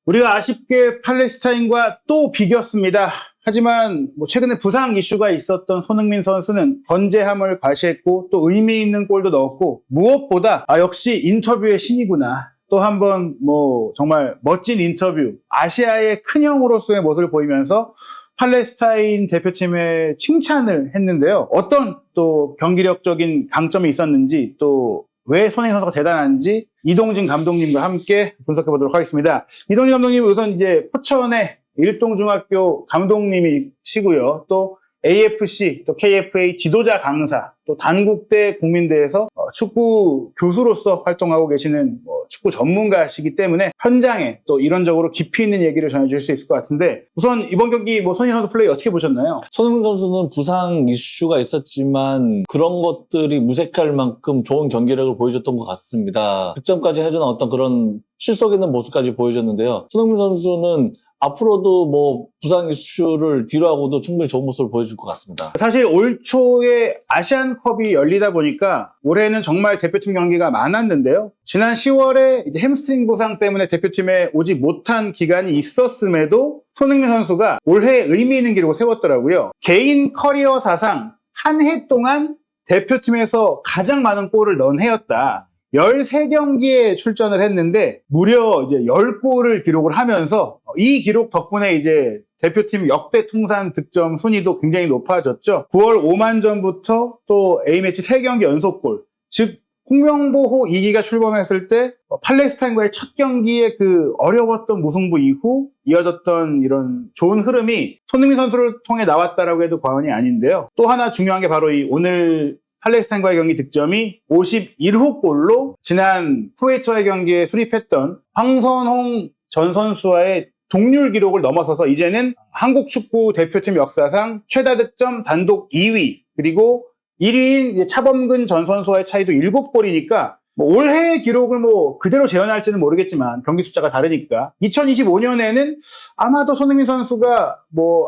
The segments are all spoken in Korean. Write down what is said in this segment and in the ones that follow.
우리가 아쉽게 팔레스타인과 또 비겼습니다. 하지만 최근에 부상 이슈가 있었던 손흥민 선수는 건재함을 과시했고 또 의미 있는 골도 넣었고 무엇보다 역시 인터뷰의 신이구나. 또 한번 정말 멋진 인터뷰, 아시아의 큰 형으로서의 모습을 보이면서 팔레스타인 대표팀에 칭찬을 했는데요. 어떤 또 경기력적인 강점이 있었는지 또 왜 손흥민 선수가 대단한지 이동진 감독님과 함께 분석해 보도록 하겠습니다. 이동진 감독님은 우선 이제 포천의 일동중학교 감독님이시고요. 또 AFC, 또 KFA 지도자 강사, 또 단국대 국민대에서 축구 교수로서 활동하고 계시는 축구 전문가시기 때문에 현장에 또 이론적으로 깊이 있는 얘기를 전해주실 수 있을 것 같은데 우선 이번 경기 손흥민 선수 플레이 어떻게 보셨나요? 손흥민 선수는 부상 이슈가 있었지만 그런 것들이 무색할 만큼 좋은 경기력을 보여줬던 것 같습니다. 득점까지 해주는 어떤 그런 실속 있는 모습까지 보여줬는데요. 손흥민 선수는 앞으로도 부상 이슈를 뒤로하고도 충분히 좋은 모습을 보여줄 것 같습니다. 사실 올 초에 아시안컵이 열리다 보니까 올해는 정말 대표팀 경기가 많았는데요. 지난 10월에 햄스트링 부상 때문에 대표팀에 오지 못한 기간이 있었음에도 손흥민 선수가 올해 의미 있는 기록을 세웠더라고요. 개인 커리어 사상 한 해 동안 대표팀에서 가장 많은 골을 넣은 해였다. 13경기에 출전을 했는데 무려 이제 10골을 기록을 하면서 이 기록 덕분에 이제 대표팀 역대 통산 득점 순위도 굉장히 높아졌죠. 9월 5만전부터 또 A매치 3경기 연속골, 즉 홍명보 2기가 출범했을 때 팔레스타인과의 첫 경기의 그 어려웠던 무승부 이후 이어졌던 이런 좋은 흐름이 손흥민 선수를 통해 나왔다라고 해도 과언이 아닌데요. 또 하나 중요한 게 바로 이 오늘 팔레스타인과의 경기 득점이 51호 골로 지난 쿠웨이트와의 경기에 수립했던 황선홍 전 선수와의 동률 기록을 넘어서서 이제는 한국 축구 대표팀 역사상 최다 득점 단독 2위 그리고 1위인 차범근 전 선수와의 차이도 7골이니까 올해의 기록을 그대로 재현할지는 모르겠지만 경기 숫자가 다르니까 2025년에는 아마도 손흥민 선수가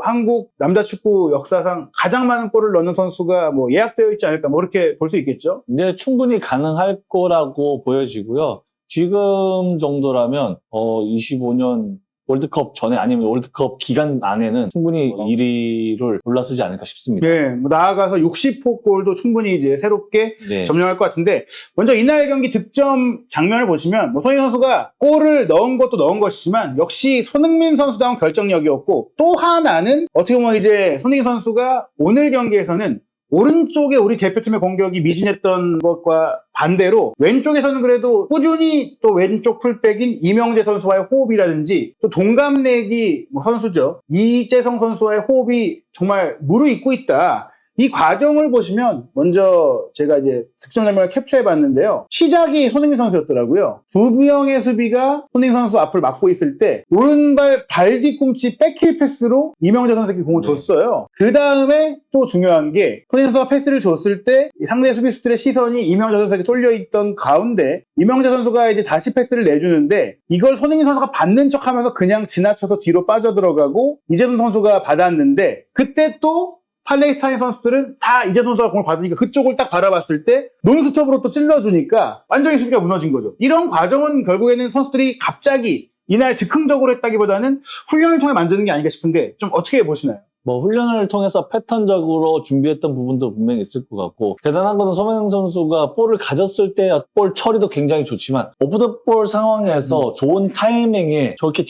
한국 남자 축구 역사상 가장 많은 골을 넣는 선수가 예약되어 있지 않을까 그렇게 볼 수 있겠죠. 이제 충분히 가능할 거라고 보여지고요. 지금 정도라면 25년 월드컵 전에 아니면 월드컵 기간 안에는 충분히 1위를 올라서지 않을까 싶습니다. 네, 나아가서 60호 골도 충분히 이제 새롭게 점령할 것 같은데 먼저 이날 경기 득점 장면을 보시면 손흥민 선수가 골을 넣은 것도 넣은 것이지만 역시 손흥민 선수다운 결정력이었고 또 하나는 어떻게 보면 이제 손흥민 선수가 오늘 경기에서는 오른쪽에 우리 대표팀의 공격이 미진했던 것과 반대로 왼쪽에서는 그래도 꾸준히 또 왼쪽 풀백인 이명재 선수와의 호흡이라든지 또 동갑내기 선수죠. 이재성 선수와의 호흡이 정말 무르익고 있다. 이 과정을 보시면 먼저 제가 이제 득점 장면을 캡처해 봤는데요. 시작이 손흥민 선수였더라고요. 두 명의 수비가 손흥민 선수 앞을 막고 있을 때 오른발 발 뒤꿈치 백힐 패스로 이명재 선수에게 공을 줬어요. 그 다음에 또 중요한 게 손흥민 선수가 패스를 줬을 때 상대 수비수들의 시선이 이명재 선수에게 쏠려있던 가운데 이명재 선수가 이제 다시 패스를 내주는데 이걸 손흥민 선수가 받는 척하면서 그냥 지나쳐서 뒤로 빠져들어가고 이재동 선수가 받았는데 그때 또 팔레스타인 선수들은 다 이재동 선수가 공을 받으니까 그쪽을 딱 바라봤을 때 논스톱으로 또 찔러주니까 완전히 수비가 무너진 거죠. 이런 과정은 결국에는 선수들이 갑자기 이날 즉흥적으로 했다기보다는 훈련을 통해 만드는 게 아닌가 싶은데 좀 어떻게 보시나요? 훈련을 통해서 패턴적으로 준비했던 부분도 분명히 있을 것 같고 대단한 거는 손흥민 선수가 볼을 가졌을 때 볼 처리도 굉장히 좋지만 오프 더 볼 상황에서 좋은 타이밍에 저렇게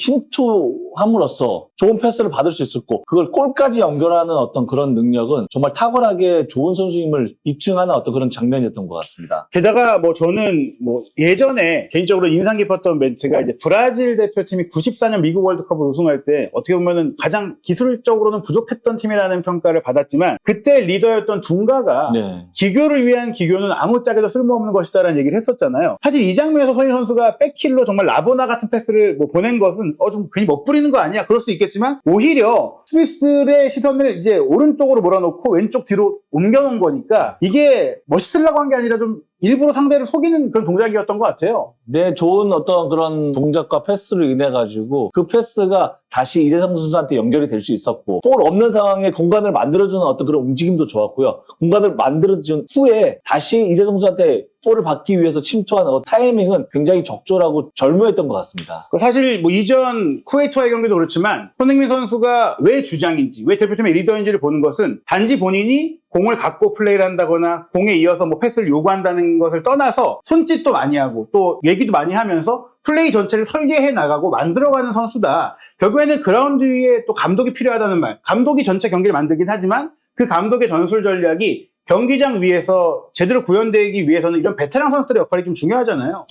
침투함으로써 좋은 패스를 받을 수 있었고 그걸 골까지 연결하는 어떤 그런 능력은 정말 탁월하게 좋은 선수임을 입증하는 어떤 그런 장면이었던 것 같습니다. 게다가 저는 예전에 개인적으로 인상 깊었던 멘트가 이제 브라질 대표팀이 94년 미국 월드컵을 우승할 때 어떻게 보면은 가장 기술적으로는 부족했던 팀이라는 평가를 받았지만 그때 리더였던 둥가가 기교를 위한 기교는 아무짝에도 쓸모없는 것이다라는 얘기를 했었잖아요. 사실 이 장면에서 손흥민 선수가 백힐로 정말 라보나 같은 패스를 보낸 것은 좀 괜히 멋부리는 거 아니야? 그럴 수 있겠지만 오히려 스위스의 시선을 이제 오른쪽으로 몰아놓고 왼쪽 뒤로 옮겨놓은 거니까 이게 멋있으려고 한 게 아니라 좀 일부러 상대를 속이는 그런 동작이었던 것 같아요. 네, 좋은 어떤 그런 동작과 패스로 인해 가지고 그 패스가 다시 이재성 선수한테 연결이 될 수 있었고 볼 없는 상황에 공간을 만들어주는 어떤 그런 움직임도 좋았고요. 공간을 만들어준 후에 다시 이재성 선수한테 볼을 받기 위해서 침투하는 타이밍은 굉장히 적절하고 절묘했던 것 같습니다. 사실 뭐 이전 쿠웨이트와의 경기도 그렇지만 손흥민 선수가 왜 주장인지, 왜 대표팀의 리더인지를 보는 것은 단지 본인이 공을 갖고 플레이를 한다거나 공에 이어서 뭐 패스를 요구한다는 것을 떠나서 손짓도 많이 하고 또 얘기도 많이 하면서 플레이 전체를 설계해 나가고 만들어가는 선수다. 결국에는 그라운드 위에 또 감독이 필요하다는 말. 감독이 전체 경기를 만들긴 하지만 그 감독의 전술 전략이 경기장 위에서 제대로 구현되기 위해서는 이런 베테랑 선수들의 역할이 좀 중요하잖아요.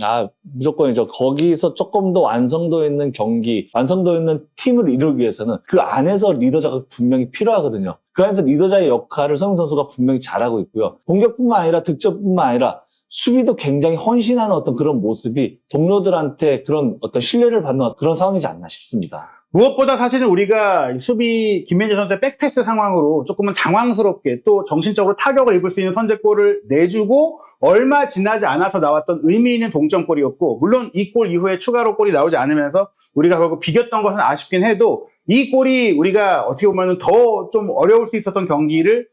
무조건이죠. 거기서 조금 더 완성도 있는 경기, 완성도 있는 팀을 이루기 위해서는 그 안에서 리더자가 분명히 필요하거든요. 그 안에서 리더자의 역할을 손흥민 선수가 분명히 잘하고 있고요. 공격뿐만 아니라 득점뿐만 아니라 수비도 굉장히 헌신하는 어떤 그런 모습이 동료들한테 그런 어떤 신뢰를 받는 그런 상황이지 않나 싶습니다. 무엇보다 사실은 우리가 수비 김민재 선수의 백패스 상황으로 조금은 당황스럽게 또 정신적으로 타격을 입을 수 있는 선제골을 내주고 얼마 지나지 않아서 나왔던 의미 있는 동점골이었고, 물론 이 골 이후에 추가로 골이 나오지 않으면서 우리가 결국 비겼던 것은 아쉽긴 해도 이 골이 우리가 어떻게 보면 더 좀 어려울 수 있었던 경기를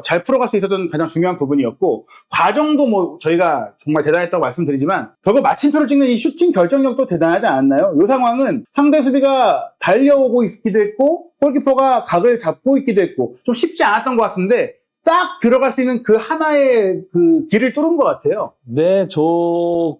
잘 풀어갈 수 있었던 가장 중요한 부분이었고, 과정도 뭐 저희가 정말 대단했다고 말씀드리지만 결국 마침표를 찍는 이 슈팅 결정력도 대단하지 않았나요? 이 상황은 상대 수비가 달려오고 있기도 했고 골키퍼가 각을 잡고 있기도 했고 좀 쉽지 않았던 것 같은데 딱 들어갈 수 있는 그 하나의 그 길을 뚫은 것 같아요. 네, 저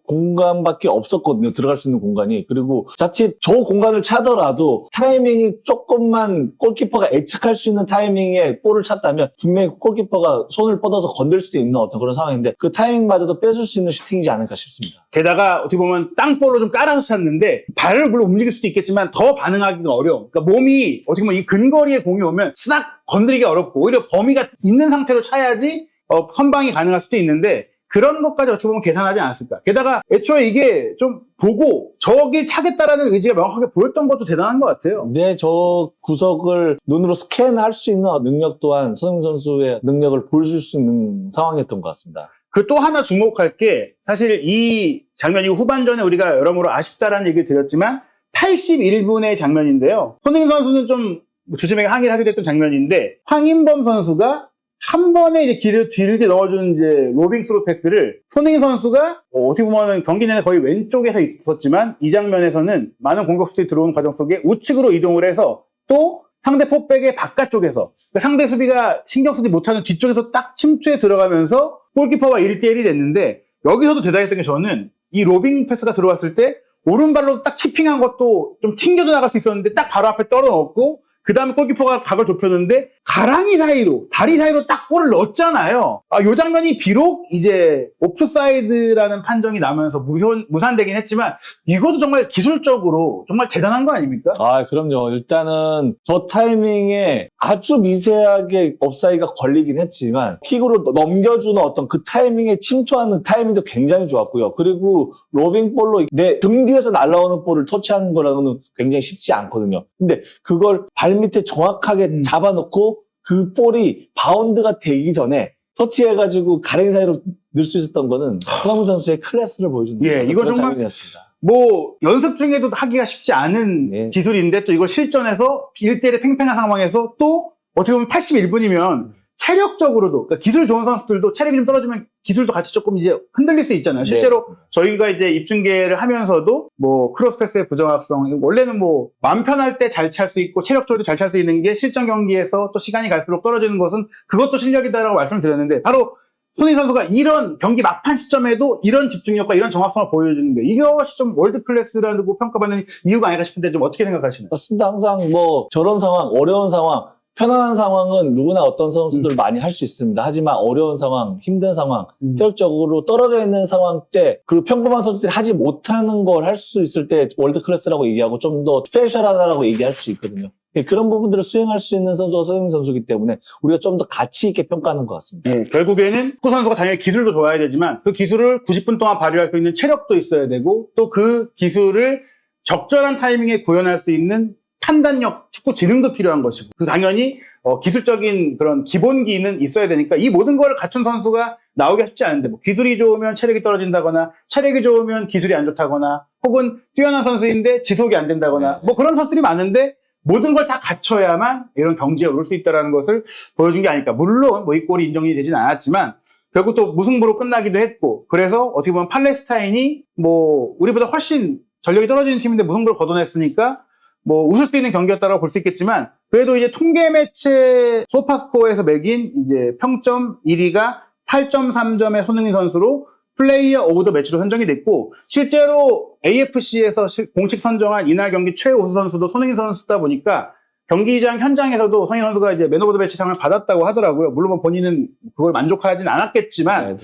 공간밖에 없었거든요. 들어갈 수 있는 공간이. 그리고 자칫 저 공간을 차더라도 타이밍이 조금만 골키퍼가 예측할 수 있는 타이밍에 볼을 찼다면 분명히 골키퍼가 손을 뻗어서 건들 수도 있는 어떤 그런 상황인데 그 타이밍마저도 뺏을 수 있는 슈팅이지 않을까 싶습니다. 게다가 어떻게 보면 땅볼로 좀 깔아서 찼는데 발을 물론 움직일 수도 있겠지만 더 반응하기가 어려워. 그러니까 몸이 어떻게 보면 이 근거리에 공이 오면 싹 건드리기 어렵고 오히려 범위가 있는 상태로 차야지 선방이 가능할 수도 있는데 그런 것까지 어떻게 보면 계산하지 않았을까. 게다가 애초에 이게 좀 보고 저기 차겠다라는 의지가 명확하게 보였던 것도 대단한 것 같아요. 네, 저 구석을 눈으로 스캔할 수 있는 능력 또한 손흥민 선수의 능력을 보여줄 수 있는 상황이었던 것 같습니다. 그 또 하나 주목할 게 사실 이 장면이 후반전에 우리가 여러모로 아쉽다라는 얘기를 드렸지만 81분의 장면인데요. 손흥민 선수는 좀 조심하게 항의를 하기도 했던 장면인데 황인범 선수가 한 번에 이제 길을 길게 넣어주는 이제 로빙 스루 패스를 손흥민 선수가 어떻게 보면 경기 내내 거의 왼쪽에서 있었지만 이 장면에서는 많은 공격수들이 들어오는 과정 속에 우측으로 이동을 해서 또 상대 포백의 바깥쪽에서 그러니까 상대 수비가 신경 쓰지 못하는 뒤쪽에서 딱 침투에 들어가면서 골키퍼와 1대1이 됐는데 여기서도 대단했던 게 저는 이 로빙 패스가 들어왔을 때 오른발로 딱 키핑한 것도 좀 튕겨져 나갈 수 있었는데 딱 바로 앞에 떨어 넣었고 그 다음에 골키퍼가 각을 좁혔는데 가랑이 사이로 다리 사이로 딱 골을 넣었잖아요. 이 장면이 비록 이제 오프사이드라는 판정이 나면서 무산되긴 했지만 이것도 정말 기술적으로 정말 대단한 거 아닙니까? 그럼요. 일단은 저 타이밍에 아주 미세하게 업사이드가 걸리긴 했지만 킥으로 넘겨주는 어떤 그 타이밍에 침투하는 타이밍도 굉장히 좋았고요. 그리고 로빙볼로 내 등 뒤에서 날아오는 볼을 터치하는 거라고는 굉장히 쉽지 않거든요. 근데 그걸 발 밑에 정확하게 잡아놓고 그 볼이 바운드가 되기 전에 터치해가지고 가랭이 사이로 넣을 수 있었던 거는 손흥민 선수의 클래스를 보여주는 이거 그런 정말 장면이었습니다. 뭐 연습 중에도 하기가 쉽지 않은 기술인데 또 이걸 실전에서 1대1의 팽팽한 상황에서 또 어떻게 보면 81분이면 체력적으로도 그러니까 기술 좋은 선수들도 체력이 좀 떨어지면 기술도 같이 조금 이제 흔들릴 수 있잖아요. 실제로 저희가 이제 입중계를 하면서도 뭐 크로스패스의 부정확성 원래는 뭐 마음 편할 때 잘 찰 수 있고 체력적으로 잘 찰 수 있는 게 실전 경기에서 또 시간이 갈수록 떨어지는 것은 그것도 실력이다라고 말씀을 드렸는데 바로 손흥민 선수가 이런 경기 막판 시점에도 이런 집중력과 이런 정확성을 보여주는 게 이것이 좀 월드 클래스라고 평가받는 이유가 아닐까 싶은데 좀 어떻게 생각하시나요? 맞습니다. 항상 뭐 저런 상황, 어려운 상황, 편안한 상황은 누구나 어떤 선수들 많이 할 수 있습니다. 하지만 어려운 상황, 힘든 상황, 체력적으로 떨어져 있는 상황 때 그 평범한 선수들이 하지 못하는 걸 할 수 있을 때 월드 클래스라고 얘기하고 좀 더 스페셜하다라고 얘기할 수 있거든요. 그런 부분들을 수행할 수 있는 선수가 손흥민 선수이기 때문에 우리가 좀 더 가치 있게 평가하는 것 같습니다. 결국에는 축구 선수가 당연히 기술도 좋아야 되지만 그 기술을 90분 동안 발휘할 수 있는 체력도 있어야 되고 또 그 기술을 적절한 타이밍에 구현할 수 있는 판단력, 축구 지능도 필요한 것이고 당연히 기술적인 그런 기본기는 있어야 되니까 이 모든 걸 갖춘 선수가 나오기가 쉽지 않은데 뭐 기술이 좋으면 체력이 떨어진다거나 체력이 좋으면 기술이 안 좋다거나 혹은 뛰어난 선수인데 지속이 안 된다거나 뭐 그런 선수들이 많은데 모든 걸 다 갖춰야만 이런 경지에 오를 수 있다는 것을 보여준 게 아닐까. 물론 뭐 이 골이 인정이 되지는 않았지만 결국 또 무승부로 끝나기도 했고, 그래서 어떻게 보면 팔레스타인이 뭐 우리보다 훨씬 전력이 떨어지는 팀인데 무승부를 거둬냈으니까 뭐 웃을 수 있는 경기였다고 볼 수 있겠지만, 그래도 이제 통계 매체 소파스코어에서 매긴 이제 평점 1위가 8.3점의 손흥민 선수로 플레이어 오브 더 매치로 선정이 됐고, 실제로 AFC에서 공식 선정한 이날 경기 최우수 선수도 손흥민 선수다 보니까 경기장 현장에서도 손흥민 선수가 이제 맨 오브 더 매치 상을 받았다고 하더라고요. 물론 본인은 그걸 만족하진 않았겠지만,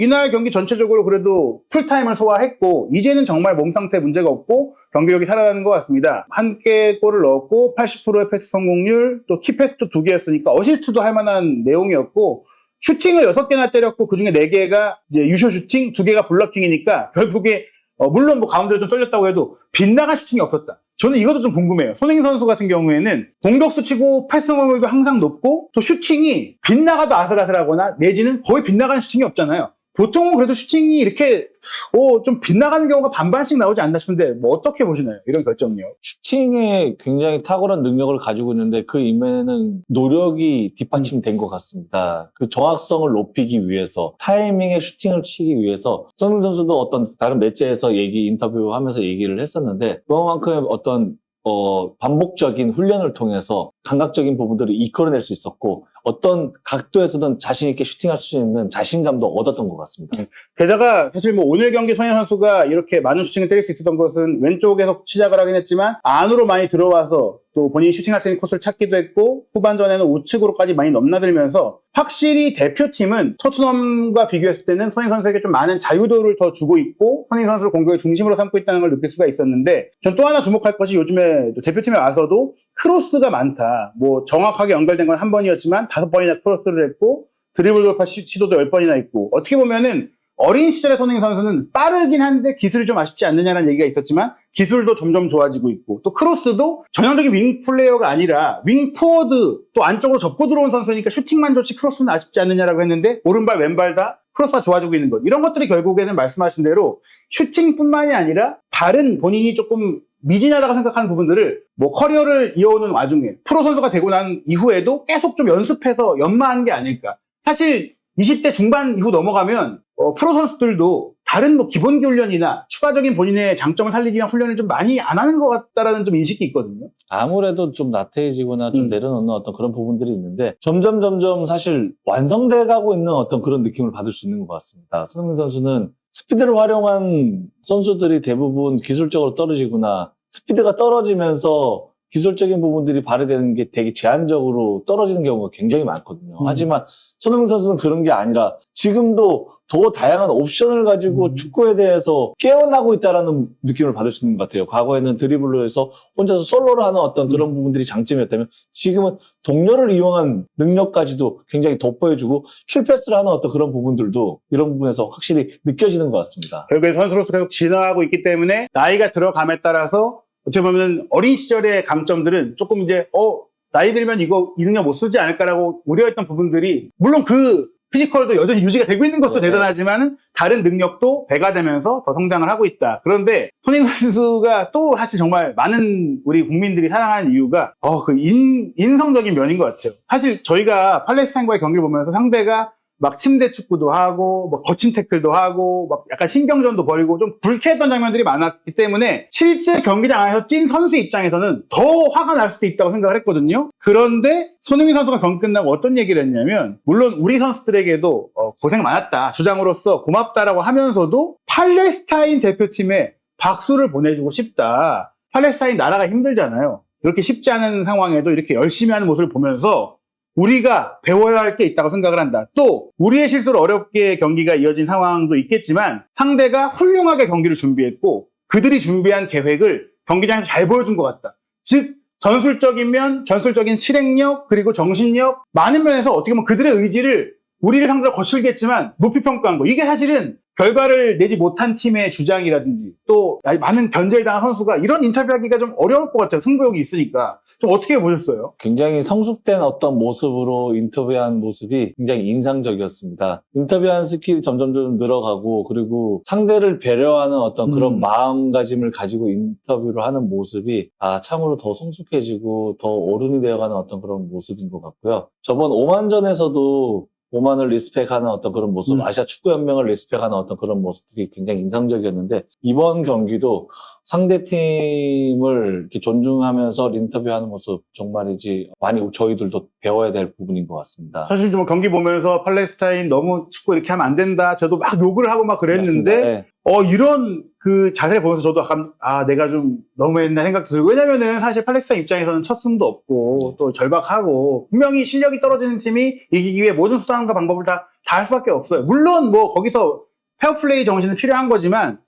이날 경기 전체적으로 그래도 풀타임을 소화했고, 이제는 정말 몸 상태 문제가 없고 경기력이 살아나는 것 같습니다. 한 개 골을 넣었고 80%의 패스 성공률, 또 키패스도 2개였으니까 어시스트도 할 만한 내용이었고, 슈팅을 6개나 때렸고 그중에 4개가 이제 유효 슈팅, 2개가 블러킹이니까 결국에 물론 뭐 가운데로 좀 떨렸다고 해도 빗나간 슈팅이 없었다. 저는 이것도 좀 궁금해요. 손흥민 선수 같은 경우에는 공격수 치고 패스 성공률도 항상 높고, 또 슈팅이 빗나가도 아슬아슬하거나 내지는 거의 빗나가는 슈팅이 없잖아요. 보통은 그래도 슈팅이 이렇게 좀 빗나가는 경우가 반반씩 나오지 않나 싶은데, 뭐 어떻게 보시나요? 이런 결정력. 슈팅에 굉장히 탁월한 능력을 가지고 있는데 그 이면에는 노력이 뒷받침된 것 같습니다. 그 정확성을 높이기 위해서, 타이밍에 슈팅을 치기 위해서 손흥민 선수도 어떤 다른 매체에서 인터뷰하면서 얘기를 했었는데, 그만큼 어떤 반복적인 훈련을 통해서 감각적인 부분들을 이끌어낼 수 있었고, 어떤 각도에서든 자신 있게 슈팅할 수 있는 자신감도 얻었던 것 같습니다. 게다가 사실 뭐 오늘 경기 손흥민 선수가 이렇게 많은 슈팅을 때릴 수 있었던 것은 왼쪽에서 시작을 하긴 했지만 안으로 많이 들어와서 또 본인이 슈팅할 수 있는 코스를 찾기도 했고, 후반전에는 우측으로까지 많이 넘나들면서 확실히 대표팀은 토트넘과 비교했을 때는 손흥민 선수에게 좀 많은 자유도를 더 주고 있고 손흥민 선수를 공격의 중심으로 삼고 있다는 걸 느낄 수가 있었는데, 전 또 하나 주목할 것이 요즘에 대표팀에 와서도 크로스가 많다. 뭐 정확하게 연결된 건 한 번이었지만 5번이나 크로스를 했고, 드리블 돌파 시도도 10번이나 있고, 어떻게 보면은 어린 시절의 손흥민 선수는 빠르긴 한데 기술이 좀 아쉽지 않느냐라는 얘기가 있었지만 기술도 점점 좋아지고 있고, 또 크로스도 전형적인 윙 플레이어가 아니라 윙 포워드, 또 안쪽으로 접고 들어온 선수니까 슈팅만 좋지 크로스는 아쉽지 않느냐라고 했는데, 오른발 왼발 다 크로스가 좋아지고 있는 것, 이런 것들이 결국에는 말씀하신 대로 슈팅뿐만이 아니라 다른 본인이 조금 미진하다고 생각하는 부분들을 뭐 커리어를 이어오는 와중에 프로 선수가 되고 난 이후에도 계속 좀 연습해서 연마한 게 아닐까. 사실 20대 중반 이후 넘어가면 프로 선수들도 다른 뭐 기본기 훈련이나 추가적인 본인의 장점을 살리기 위한 훈련을 좀 많이 안 하는 것 같다라는 좀 인식이 있거든요. 아무래도 좀 나태해지거나 좀 내려놓는 어떤 그런 부분들이 있는데, 점점 사실 완성돼 가고 있는 어떤 그런 느낌을 받을 수 있는 것 같습니다. 손흥민 선수는 스피드를 활용한 선수들이 대부분 기술적으로 떨어지거나, 스피드가 떨어지면서 기술적인 부분들이 발휘되는 게 되게 제한적으로 떨어지는 경우가 굉장히 많거든요. 하지만 손흥민 선수는 그런 게 아니라 지금도 더 다양한 옵션을 가지고 축구에 대해서 깨어나고 있다는 느낌을 받을 수 있는 것 같아요. 과거에는 드리블로 해서 혼자서 솔로를 하는 어떤 그런 부분들이 장점이었다면, 지금은 동료를 이용한 능력까지도 굉장히 돋보여주고 킬패스를 하는 어떤 그런 부분들도 이런 부분에서 확실히 느껴지는 것 같습니다. 결국에 선수로서 계속 진화하고 있기 때문에 나이가 들어감에 따라서 어떻게 보면 어린 시절의 강점들은 조금 이제 나이 들면 이 능력 못 쓰지 않을까라고 우려했던 부분들이, 물론 그 피지컬도 여전히 유지가 되고 있는 것도 대단하지만 다른 능력도 배가 되면서 더 성장을 하고 있다. 그런데 손흥민 선수가 또 사실 정말 많은 우리 국민들이 사랑하는 이유가 그 인성적인 면인 것 같아요. 사실 저희가 팔레스타인과의 경기를 보면서 상대가 막 침대 축구도 하고, 막 거친 태클도 하고, 막 약간 신경전도 벌이고 좀 불쾌했던 장면들이 많았기 때문에 실제 경기장 안에서 찐 선수 입장에서는 더 화가 날 수도 있다고 생각을 했거든요. 그런데 손흥민 선수가 경기 끝나고 어떤 얘기를 했냐면, 물론 우리 선수들에게도 고생 많았다, 주장으로서 고맙다라고 하면서도 팔레스타인 대표팀에 박수를 보내주고 싶다. 팔레스타인 나라가 힘들잖아요. 그렇게 쉽지 않은 상황에도 이렇게 열심히 하는 모습을 보면서 우리가 배워야 할 게 있다고 생각을 한다. 또 우리의 실수로 어렵게 경기가 이어진 상황도 있겠지만 상대가 훌륭하게 경기를 준비했고 그들이 준비한 계획을 경기장에서 잘 보여준 것 같다. 즉 전술적인 면, 전술적인 실행력, 그리고 정신력, 많은 면에서 어떻게 보면 그들의 의지를 우리를 상대로 거칠겠지만 높이 평가한 거, 이게 사실은 결과를 내지 못한 팀의 주장이라든지 또 많은 견제를 당한 선수가 이런 인터뷰하기가 좀 어려울 것 같아요. 승부욕이 있으니까. 좀 어떻게 보셨어요? 굉장히 성숙된 어떤 모습으로 인터뷰한 모습이 굉장히 인상적이었습니다. 인터뷰한 스킬이 점점 늘어가고, 그리고 상대를 배려하는 어떤 그런 마음가짐을 가지고 인터뷰를 하는 모습이 참으로 더 성숙해지고 더 어른이 되어가는 어떤 그런 모습인 것 같고요. 저번 오만전에서도 오만을 리스펙하는 어떤 그런 모습, 음. 아시아 축구연맹을 리스펙하는 어떤 그런 모습들이 굉장히 인상적이었는데 이번 경기도 상대 팀을 이렇게 존중하면서 인터뷰하는 모습 정말이지 많이 저희들도 배워야 될 부분인 것 같습니다. 사실 좀 경기 보면서 팔레스타인 너무 축구 이렇게 하면 안 된다. 저도 막 욕을 하고 막 그랬는데 맞습니다. 네. 이런 그 자세를 보면서 저도 약간 내가 좀 너무했나 생각도 들고 왜냐면은 사실 팔레스타인 입장에서는 첫 승도 없고 또 절박하고 분명히 실력이 떨어지는 팀이 이기기 위해 모든 수단과 방법을 다 할 수밖에 없어요. 물론 뭐 거기서 페어플레이 정신은 필요한 거지만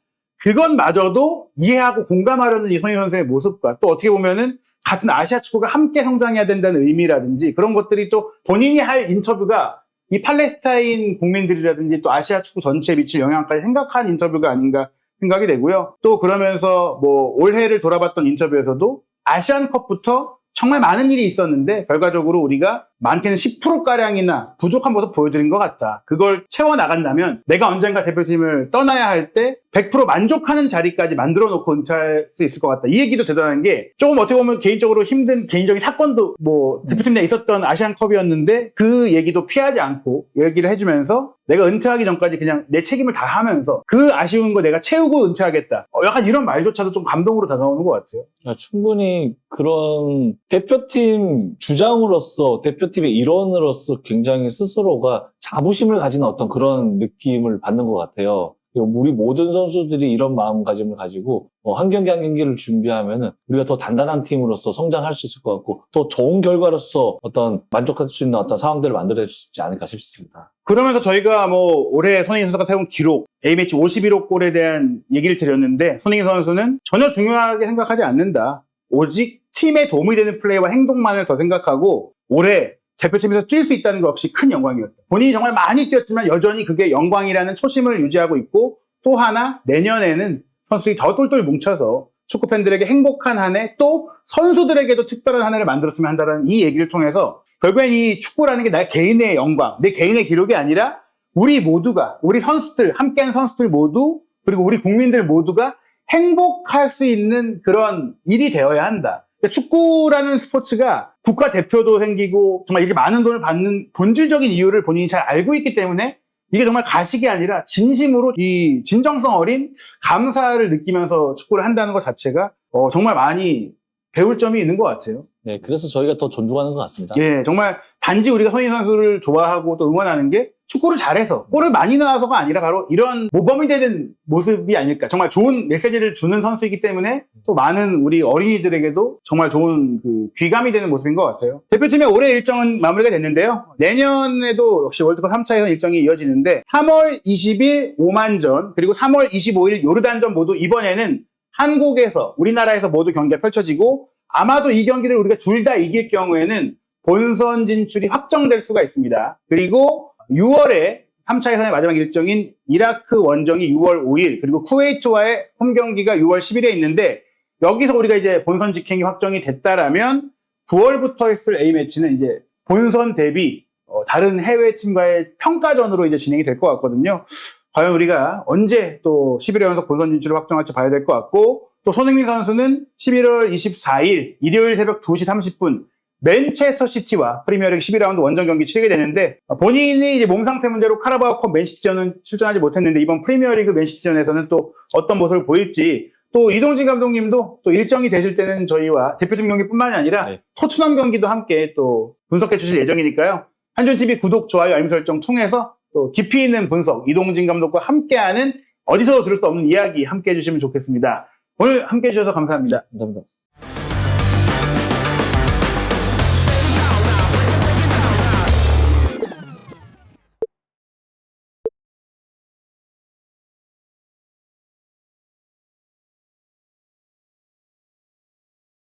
그것마저도 이해하고 공감하려는 이성희 선수의 모습과 또 어떻게 보면은 같은 아시아 축구가 함께 성장해야 된다는 의미라든지 그런 것들이 또 본인이 할 인터뷰가 이 팔레스타인 국민들이라든지 또 아시아 축구 전체에 미칠 영향까지 생각한 인터뷰가 아닌가 생각이 되고요. 또 그러면서 뭐 올해를 돌아봤던 인터뷰에서도 아시안컵부터 정말 많은 일이 있었는데 결과적으로 우리가 많게는 10%가량이나 부족한 모습 보여드린 것 같다. 그걸 채워나간다면 내가 언젠가 대표팀을 떠나야 할 때 100% 만족하는 자리까지 만들어 놓고 은퇴할 수 있을 것 같다. 이 얘기도 대단한 게 조금 어떻게 보면 개인적으로 힘든 개인적인 사건도 뭐 대표팀 내에 있었던 아시안컵이었는데 그 얘기도 피하지 않고 얘기를 해주면서 내가 은퇴하기 전까지 그냥 내 책임을 다 하면서 그 아쉬운 거 내가 채우고 은퇴하겠다. 약간 이런 말조차도 좀 감동으로 다가오는 것 같아요. 충분히 그런 대표팀 주장으로서 대표팀의 일원으로서 굉장히 스스로가 자부심을 가지는 어떤 그런 느낌을 받는 것 같아요. 우리 모든 선수들이 이런 마음가짐을 가지고 한 경기 한 경기를 준비하면은 우리가 더 단단한 팀으로서 성장할 수 있을 것 같고 더 좋은 결과로서 어떤 만족할 수 있는 어떤 상황들을 만들어낼 수 있지 않을까 싶습니다. 그러면서 저희가 뭐 올해 손흥민 선수가 세운 기록 A매치 51호 골에 대한 얘기를 드렸는데 손흥민 선수는 전혀 중요하게 생각하지 않는다. 오직 팀에 도움이 되는 플레이와 행동만을 더 생각하고 올해 대표팀에서 뛸 수 있다는 것 역시 큰 영광이었다. 본인이 정말 많이 뛰었지만 여전히 그게 영광이라는 초심을 유지하고 있고 또 하나 내년에는 선수들이 더 똘똘 뭉쳐서 축구 팬들에게 행복한 한 해 또 선수들에게도 특별한 한 해를 만들었으면 한다는 이 얘기를 통해서 결국엔 이 축구라는 게 나 개인의 영광, 내 개인의 기록이 아니라 우리 모두가 우리 선수들, 함께하는 선수들 모두 그리고 우리 국민들 모두가 행복할 수 있는 그런 일이 되어야 한다. 축구라는 스포츠가 국가대표도 생기고 정말 이렇게 많은 돈을 받는 본질적인 이유를 본인이 잘 알고 있기 때문에 이게 정말 가식이 아니라 진심으로 이 진정성 어린 감사를 느끼면서 축구를 한다는 것 자체가 정말 많이 배울 점이 있는 것 같아요. 네, 그래서 저희가 더 존중하는 것 같습니다. 예, 정말 단지 우리가 손흥민 선수를 좋아하고 또 응원하는 게 축구를 잘해서 골을 많이 넣어서가 아니라 바로 이런 모범이 되는 모습이 아닐까. 정말 좋은 메시지를 주는 선수이기 때문에 또 많은 우리 어린이들에게도 정말 좋은 그 귀감이 되는 모습인 것 같아요. 대표팀의 올해 일정은 마무리가 됐는데요. 내년에도 역시 월드컵 3차 예선 일정이 이어지는데 3월 20일 오만전 그리고 3월 25일 요르단전 모두 이번에는 한국에서 우리나라에서 모두 경기가 펼쳐지고 아마도 이 경기를 우리가 둘 다 이길 경우에는 본선 진출이 확정될 수가 있습니다. 그리고 6월에 3차 예선의 마지막 일정인 이라크 원정이 6월 5일 그리고 쿠웨이트와의 홈 경기가 6월 10일에 있는데 여기서 우리가 이제 본선 직행이 확정이 됐다라면 9월부터 했을 A매치는 이제 본선 대비 다른 해외 팀과의 평가전으로 이제 진행이 될 것 같거든요. 과연 우리가 언제 또 11회 연속 본선 진출을 확정할지 봐야 될 것 같고 또 손흥민 선수는 11월 24일 일요일 새벽 2시 30분 맨체스터 시티와 프리미어리그 12라운드 원정 경기 치르게 되는데 본인이 이제 몸 상태 문제로 카라바오컵 맨시티전은 출전하지 못했는데 이번 프리미어리그 맨시티전에서는 또 어떤 모습을 보일지 또 이동진 감독님도 또 일정이 되실 때는 저희와 대표팀 경기뿐만이 아니라 토트넘 경기도 함께 또 분석해 주실 예정이니까요. 한준TV 구독, 좋아요, 알림 설정 통해서 또 깊이 있는 분석 이동진 감독과 함께하는 어디서도 들을 수 없는 이야기 함께 해주시면 좋겠습니다. 오늘 함께 해주셔서 감사합니다. 감사합니다.